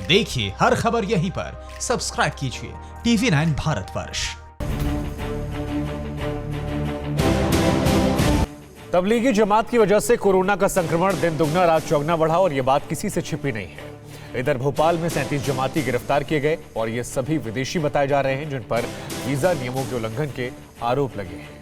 देखिए हर खबर यहीं पर। सब्सक्राइब कीजिए TV9 भारतवर्ष। तबलीगी जमात की वजह से कोरोना का संक्रमण दिन दुगना रात चौगुना बढ़ा और ये बात किसी से छिपी नहीं है। इधर भोपाल में 37 जमाती गिरफ्तार किए गए और ये सभी विदेशी बताए जा रहे हैं जिन पर वीजा नियमों के उल्लंघन के आरोप लगे हैं।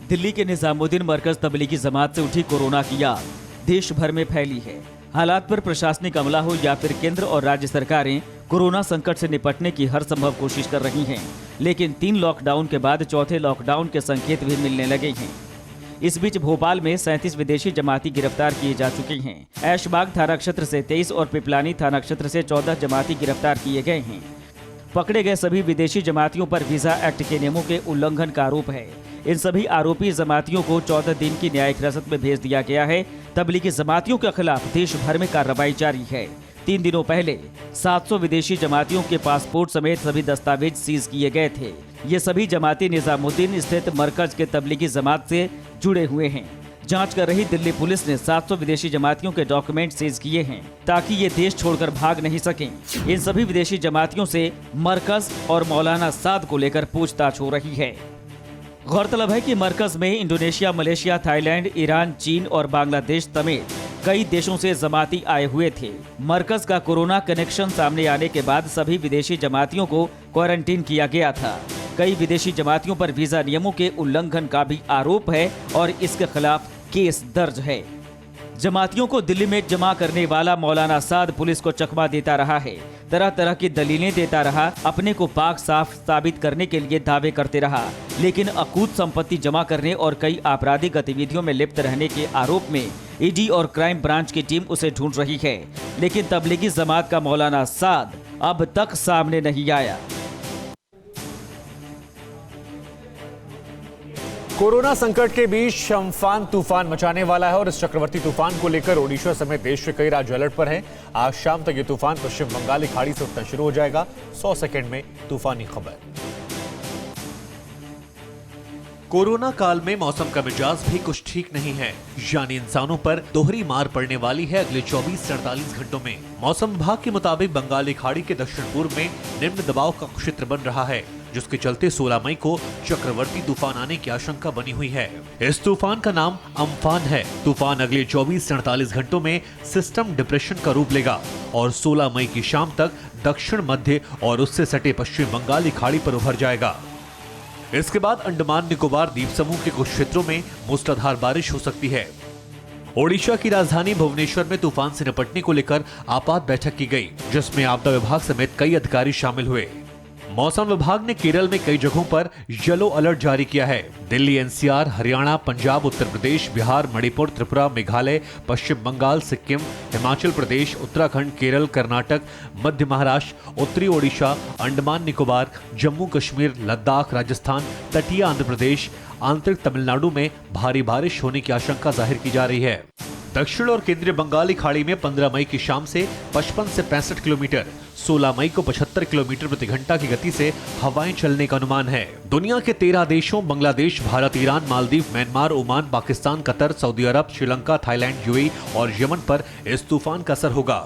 दिल्ली के निजामुद्दीन मरकज तबलीगी जमात से उठी कोरोना की आग देश भर में फैली है। हालात पर प्रशासनिक अमला हो या फिर केंद्र और राज्य सरकारें कोरोना संकट से निपटने की हर संभव कोशिश कर रही हैं, लेकिन 3 लॉकडाउन के बाद चौथे लॉकडाउन के संकेत भी मिलने लगे हैं। इस बीच भोपाल में 37 विदेशी जमाती गिरफ्तार किए जा चुके हैं। ऐशबाग थाना क्षेत्र से 23 और पिपलानी थाना क्षेत्र से 14 जमाती गिरफ्तार किए गए हैं। पकड़े गए सभी विदेशी जमातियों पर वीजा एक्ट के नियमों के उल्लंघन का आरोप है। इन सभी आरोपी जमातियों को 14 दिन की न्यायिक हिरासत में भेज दिया गया है। तबलीगी जमातियों के खिलाफ देश भर में कार्रवाई जारी है। 3 दिनों पहले 700 विदेशी जमातियों के पासपोर्ट समेत सभी दस्तावेज सीज किए गए थे। ये सभी जमाती निजामुद्दीन स्थित मरकज के तबलीगी जमात से जुड़े हुए हैं। जांच कर रही दिल्ली पुलिस ने 700 विदेशी जमातियों के डॉक्यूमेंट सीज किए हैं ताकि ये देश छोड़कर भाग नहीं सकें। इन सभी विदेशी जमातियों से मरकज और मौलाना साद को लेकर पूछताछ हो रही है। गौरतलब है कि मरकज में इंडोनेशिया, मलेशिया, थाईलैंड, ईरान, चीन और बांग्लादेश समेत कई देशों से जमाती आए हुए थे। मरकज का कोरोना कनेक्शन सामने आने के बाद सभी विदेशी जमातियों को क्वारंटीन किया गया था। कई विदेशी जमातियों पर वीजा नियमों के उल्लंघन का भी आरोप है और इसके खिलाफ केस दर्ज है। जमातियों को दिल्ली में जमा करने वाला मौलाना साद पुलिस को चकमा देता रहा है, तरह तरह की दलीलें देता रहा, अपने को पाक साफ साबित करने के लिए दावे करते रहा, लेकिन अकूत संपत्ति जमा करने और कई आपराधिक गतिविधियों में लिप्त रहने के आरोप में ईडी और क्राइम ब्रांच की टीम उसे ढूंढ रही है। लेकिन तबलीगी जमात का मौलाना साद अब तक सामने नहीं आया। कोरोना संकट के बीच अम्फान तूफान मचाने वाला है और इस चक्रवर्ती तूफान को लेकर ओडिशा समेत देश के कई राज्य अलर्ट पर हैं। आज शाम तक ये तूफान पश्चिम बंगाल की खाड़ी से उठना शुरू हो जाएगा। 100 सेकंड में तूफानी खबर। कोरोना काल में मौसम का मिजाज भी कुछ ठीक नहीं है, यानी इंसानों पर दोहरी मार पड़ने वाली है अगले 24 से 48 घंटों में। मौसम विभाग के मुताबिक बंगाली खाड़ी के दक्षिण पूर्व में निम्न दबाव का क्षेत्र बन रहा है, जिसके चलते 16 मई को चक्रवर्ती तूफान आने की आशंका बनी हुई है। इस तूफान का नाम अम्फान है। तूफान अगले 24 से 48 घंटों में सिस्टम डिप्रेशन का रूप लेगा और 16 मई की शाम तक दक्षिण मध्य और उससे सटे पश्चिम बंगाली खाड़ी पर उभर जाएगा। इसके बाद अंडमान निकोबार द्वीप समूह के कुछ क्षेत्रों में मूसलाधार बारिश हो सकती है। ओडिशा की राजधानी भुवनेश्वर में तूफान से निपटने को लेकर आपात बैठक की गई, जिसमें आपदा विभाग समेत कई अधिकारी शामिल हुए। मौसम विभाग ने केरल में कई जगहों पर येलो अलर्ट जारी किया है। दिल्ली, एनसीआर, हरियाणा, पंजाब, उत्तर प्रदेश, बिहार, मणिपुर, त्रिपुरा, मेघालय, पश्चिम बंगाल, सिक्किम, हिमाचल प्रदेश, उत्तराखंड, केरल, कर्नाटक, मध्य महाराष्ट्र, उत्तरी ओडिशा, अंडमान निकोबार, जम्मू कश्मीर, लद्दाख, राजस्थान, तटीय आंध्र प्रदेश, आंतरिक तमिलनाडु में भारी बारिश होने की आशंका जाहिर की जा रही है। दक्षिण और केंद्रीय बंगाली खाड़ी में 15 मई की शाम से 55 से 65 किलोमीटर, 16 मई को 75 किलोमीटर प्रति घंटा की गति से हवाएं चलने का अनुमान है। दुनिया के 13 देशों Bangladesh, Bharat, Iran, Maldives, Myanmar, Oman, Pakistan, Qatar, Saudi Arab, Sri Lanka, Thailand, UAE और यमन पर इस तूफान का असर होगा।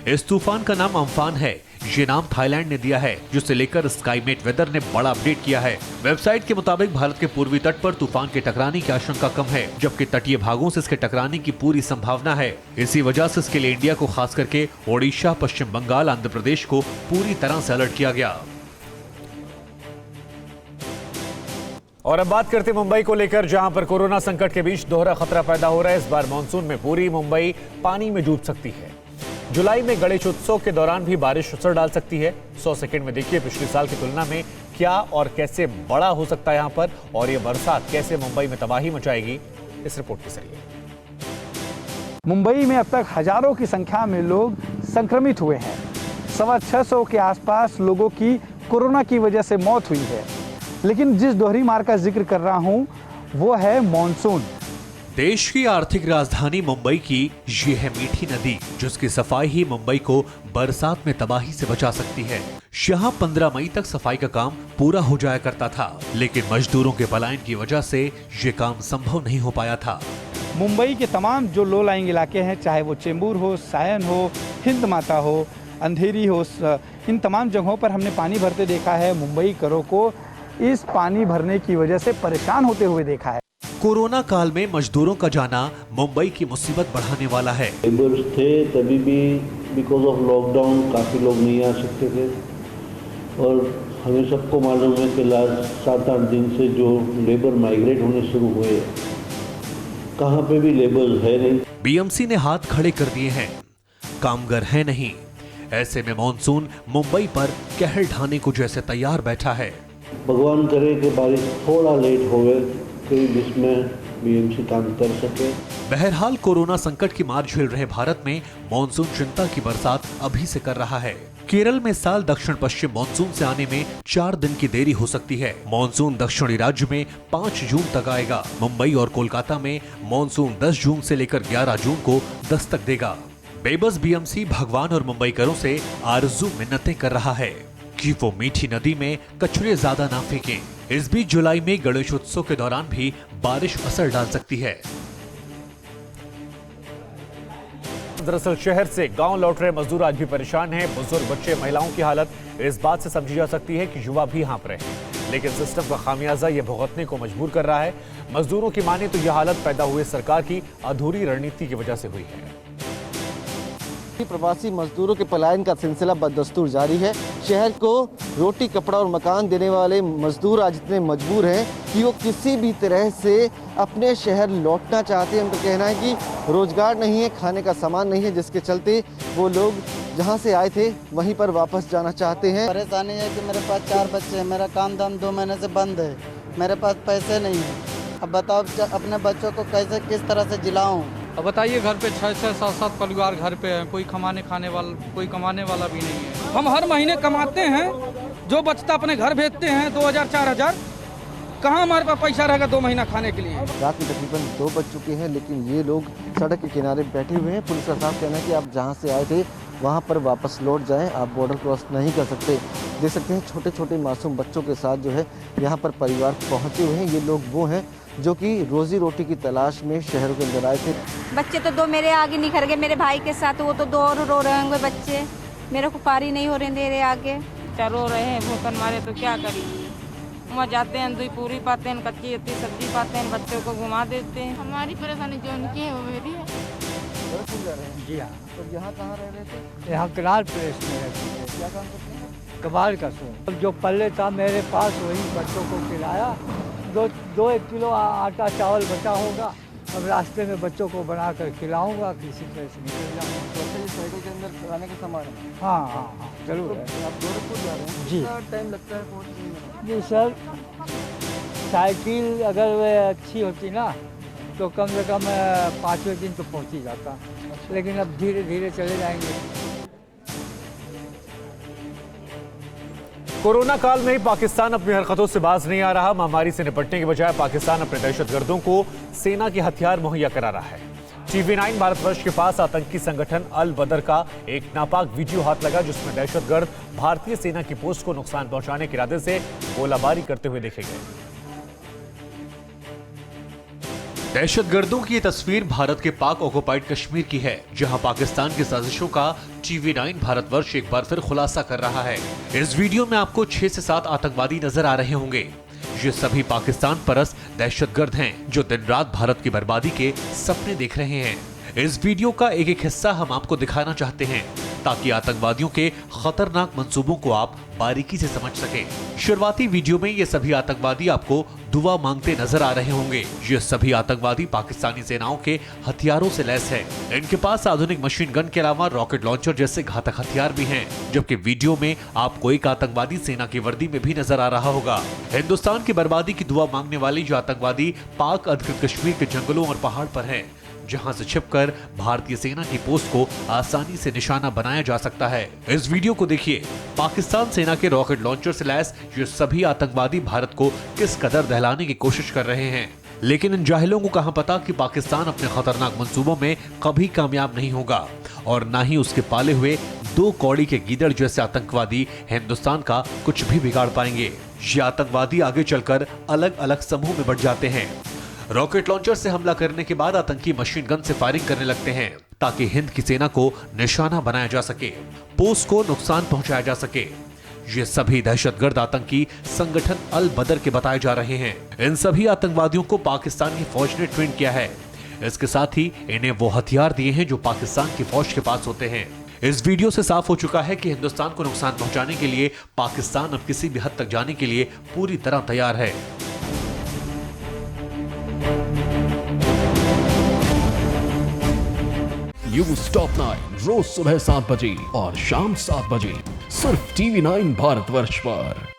इस तूफान का नाम अम्फान है। ये नाम थाईलैंड ने दिया है, जिसे लेकर स्काईमेट वेदर ने बड़ा अपडेट किया है। वेबसाइट के मुताबिक भारत के पूर्वी तट पर तूफान के टकराने की आशंका कम है, जबकि तटीय भागों से इसके टकराने की पूरी संभावना है। इसी वजह से इसके लिए इंडिया को खास करके ओडिशा, पश्चिम बंगाल, आंध्र प्रदेश को पूरी तरह से अलर्ट किया गया। और अब बात करते मुंबई को लेकर, जहां पर कोरोना संकट के बीच दोहरा खतरा पैदा हो रहा है। इस बार मानसून में पूरी मुंबई पानी में डूब सकती है। जुलाई में गणेश उत्सव के दौरान भी बारिश असर डाल सकती है। 100 सेकंड में देखिए पिछले साल की तुलना में क्या और कैसे बड़ा हो सकता है यहां पर, और ये बरसात कैसे मुंबई में तबाही मचाएगी, इस रिपोर्ट के जरिए। मुंबई में अब तक हजारों की संख्या में लोग संक्रमित हुए हैं। 650 के आसपास लोगों की कोरोना की वजह से मौत हुई है। लेकिन जिस दोहरी मार का जिक्र कर रहा हूं वो है मॉनसून। देश की आर्थिक राजधानी मुंबई की ये है मीठी नदी, जिसकी सफाई ही मुंबई को बरसात में तबाही से बचा सकती है। यहाँ 15 मई तक सफाई का काम पूरा हो जाया करता था, लेकिन मजदूरों के पलायन की वजह से ये काम संभव नहीं हो पाया था। मुंबई के तमाम जो लो लाइंग इलाके हैं, चाहे वो चेंबूर हो, सायन हो, हिंद माता हो, अंधेरी हो, इन तमाम जगहों पर हमने पानी भरते देखा है। मुंबई करों को इस पानी भरने की वजह से परेशान होते हुए देखा है। कोरोना काल में मजदूरों का जाना मुंबई की मुसीबत बढ़ाने वाला है। लेबर्स थे तभी भी बिकॉज ऑफ लॉकडाउन काफ़ी लोग नहीं आ सकते थे और हमें सबको मालूम है कि लास्ट 7-8 दिन से जो लेबर माइग्रेट होने शुरू हुए, कहाँ पे भी लेबर है नहीं। बीएमसी ने हाथ खड़े कर दिए हैं, कामगार है नहीं। ऐसे में मॉनसून मुंबई पर कहर ढाने को जैसे तैयार बैठा है। भगवान करे कि बारिश थोड़ा लेट होवे कि जिसमें बीएमसी काम कर सके। बहरहाल कोरोना संकट की मार झेल रहे भारत में मॉनसून चिंता की बरसात अभी से कर रहा है। केरल में साल दक्षिण पश्चिम मॉनसून से आने में 4 दिन की देरी हो सकती है। मॉनसून दक्षिणी राज्य में 5 जून तक आएगा। मुंबई और कोलकाता में मॉनसून 10 जून से लेकर 11 जून को दस्तक देगा। बेबस बीएमसी भगवान और मुंबईकरों से आरजू मिन्नतें कर रहा है कि वो मीठी नदी में कचरे ज्यादा ना फेंकें। इस बीच जुलाई में गणेश उत्सव के दौरान भी बारिश असर डाल सकती है। दरअसल शहर से गांव लौट रहे मजदूर आज भी परेशान हैं। बुजुर्ग, बच्चे, महिलाओं की हालत इस बात से समझी जा सकती है कि युवा भी हाँप रहे हैं, लेकिन सिस्टम का खामियाजा ये भुगतने को मजबूर कर रहा है। मजदूरों की माने तो यह हालत पैदा हुए सरकार की अधूरी रणनीति की वजह से हुई है। प्रवासी मजदूरों के पलायन का सिलसिला बदस्तूर जारी है। शहर को रोटी, कपड़ा और मकान देने वाले मजदूर आज इतने मजबूर हैं कि वो किसी भी तरह से अपने शहर लौटना चाहते हैं। उनका कहना है कि रोजगार नहीं है, खाने का सामान नहीं है, जिसके चलते वो लोग जहां से आए थे वहीं पर वापस जाना चाहते हैं। परेशानी है कि मेरे पास 4 बच्चे हैं, मेरा काम धाम 2 महीने से बंद है, मेरे पास पैसे नहीं है। अब बताओ अपने बच्चों को कैसे किस तरह से जिलाऊं। अब बताइए, घर पे 6-6, 7-7 परिवार घर पे हैं, कोई कमाने वाला भी नहीं है। हम हर महीने कमाते हैं, जो बचता अपने घर भेजते हैं 2000-4000। कहाँ हमारे पास पैसा रहेगा 2 महीना खाने के लिए। रात में तकरीबन 2 बज चुके हैं, लेकिन ये लोग सड़क के किनारे बैठे हुए हैं। पुलिस का साफ कहना है कि आप जहाँ से आए थे वहाँ पर वापस लौट जाएं, आप बॉर्डर क्रॉस नहीं कर सकते। देख सकते हैं छोटे छोटे मासूम बच्चों के साथ जो है यहाँ पर परिवार पहुँचे हुए हैं। ये लोग वो हैं जो कि रोजी रोटी की तलाश में शहरों के अंदर आए थे। बच्चे तो 2 मेरे आगे निखर गए, मेरे भाई के साथ, वो तो 2 और रो रहे होंगे बच्चे। मेरे को पारी नहीं हो रहे दे रहे आगे। रो रहे हैं भूखन मारे, तो क्या करें। वहाँ जाते हैं, 2 पूरी पाते हैं, कच्ची इतनी सब्जी पाते हैं, बच्चों को घुमा देते हैं। हमारी परेशानी जो उनकी है वो मेरी है। जी हाँ। तो यहाँ कहाँ रह रहे थे? यहाँ कनाल प्लेस में रहते थे। क्या काम करते हैं? कबाड़ का सो जो पल्ले था मेरे पास वही बच्चों को खिलाया। 2-1 किलो आटा चावल बचा होगा, अब रास्ते में बच्चों को बना कर खिलाऊंगा, किसी तरह से निकल जाऊँगा। तो साइकिल के अंदर खाने का सामान है? हाँ जरूर है। आप गोरखपुर जा रहे हैं? जी। कितना टाइम लगता है पहुँचने में? जी सर, साइकिल अगर वह अच्छी होती ना तो कम से कम 5वें दिन तो पहुँच ही जाता, लेकिन अब धीरे धीरे चले जाएंगे। कोरोना काल में ही पाकिस्तान अपनी हरकतों से बाज नहीं आ रहा। महामारी से निपटने के बजाय पाकिस्तान अपने दहशतगर्दों को सेना के हथियार मुहैया करा रहा है। TV9 भारतवर्ष के पास आतंकी संगठन अल बदर का एक नापाक वीडियो हाथ लगा, जिसमें दहशतगर्द भारतीय सेना की पोस्ट को नुकसान पहुंचाने के इरादे से गोलाबारी करते हुए देखे गए। दहशतगर्दों की ये तस्वीर भारत के पाक ऑक्युपाइड कश्मीर की है, जहां पाकिस्तान की साजिशों का TV9 भारतवर्ष एक बार फिर खुलासा कर रहा है। इस वीडियो में आपको 6 से 7 आतंकवादी नजर आ रहे होंगे। ये सभी पाकिस्तान परस्त दहशतगर्द हैं जो दिन रात भारत की बर्बादी के सपने देख रहे हैं। इस वीडियो का एक एक हिस्सा हम आपको दिखाना चाहते हैं ताकि आतंकवादियों के खतरनाक मंसूबों को आप बारीकी से समझ सकें। शुरुआती वीडियो में ये सभी आतंकवादी आपको दुआ मांगते नजर आ रहे होंगे। ये सभी आतंकवादी पाकिस्तानी सेनाओं के हथियारों से लैस हैं। इनके पास आधुनिक मशीन गन के अलावा रॉकेट लॉन्चर जैसे घातक हथियार भी हैं, जबकि वीडियो में आपको एक आतंकवादी सेना की वर्दी में भी नजर आ रहा होगा। हिंदुस्तान की बर्बादी की दुआ मांगने वाले जो आतंकवादी पाक अधिकृत कश्मीर के जंगलों और पहाड़ पर हैं, जहां से छिपकर भारतीय सेना की पोस्ट को आसानी से निशाना बनाया जा सकता है। इस वीडियो को देखिए। पाकिस्तान सेना के रॉकेट लॉन्चर से लैस ये सभी आतंकवादी भारत को किस कदर दहलाने की कोशिश कर रहे हैं, लेकिन इन जाहिलों को कहां पता कि पाकिस्तान अपने खतरनाक मंसूबों में कभी कामयाब नहीं होगा और न ही उसके पाले हुए 2 कौड़ी के गीदड़ जैसे आतंकवादी हिंदुस्तान का कुछ भी बिगाड़ पाएंगे। ये आतंकवादी आगे चलकर अलग अलग समूह में बढ़ जाते हैं। रॉकेट लॉन्चर से हमला करने के बाद आतंकी मशीन गन से फायरिंग करने लगते हैं ताकि हिंद की सेना को निशाना बनाया जा सके, पोस्ट को नुकसान पहुंचाया जा सके। ये सभी दहशतगर्द आतंकी संगठन अल बदर के बताए जा रहे हैं। इन सभी आतंकवादियों को पाकिस्तान की फौज ने ट्रेन किया है। इसके साथ ही इन्हें वो हथियार दिए हैं जो पाकिस्तान की फौज के पास होते हैं। इस वीडियो से साफ हो चुका है कि हिंदुस्तान को नुकसान पहुंचाने के लिए पाकिस्तान अब किसी भी हद तक जाने के लिए पूरी तरह तैयार है। न्यूज़ टॉप 9 रोज सुबह 7 बजे और शाम 7 बजे सिर्फ TV9 भारतवर्ष पर।